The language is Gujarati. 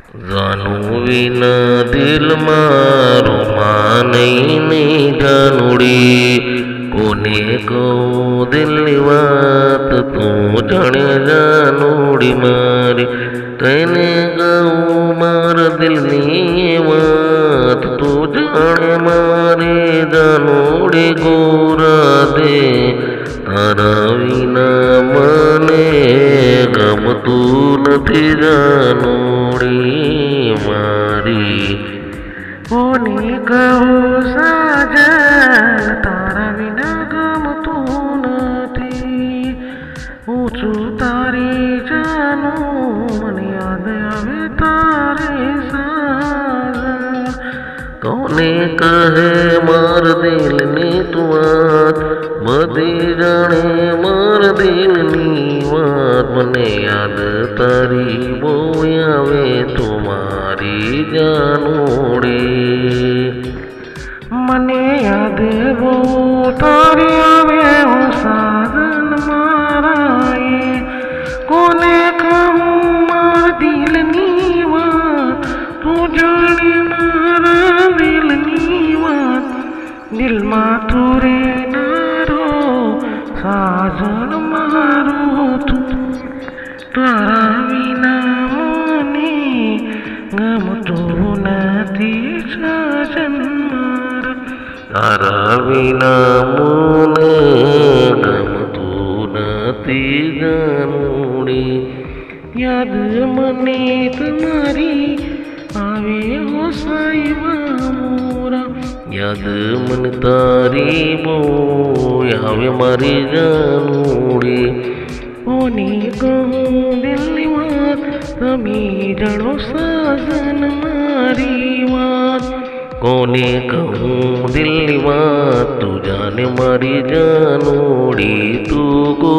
જાનું વિના દિલ મારો માને નહીં જાનુડી, કોને કહું દિલની વાત તું જાણે જાનુડી મારી, તેને કહું મારા દિલની વાત તું જાણે મારી જાનુડી ગોરા દે, તારા વિના મને ગમતું નથી જાનુડી મારી. કોને કહું સાજન તારા વિના ગમતું નથી, હું છું તારી જાનું મને યાદ આવે તારે સાજન. કોને કહે માર દિલની તું વાત, બધી જાણે માર દિલની વાત, મને યાદ તારી બહુ આવે તું મારી જાનુડી. મને યાદ બહુ તારી આવે હું સાજન મારા, કોને કહું મારા દિલની વાત તું જાણે મારા દિલની વાત, દિલમાં તું રહેનારો સાજન મારો તું, તારા વિના મને ગમતું નથી સાજન મારા. તારા વિના મને ગમતું નથી જાનુડી. યાદ મને તમારી આવે હો સાઈબા મોરા, યાદ મને તારી બહુ આવે મારી જાનુડી. કોને કહું દિલની વાત તમે જાણો સાજન મારી વાત, કોને કહું દિલની વાત તું જાને મારી જાનુડી, તું ગો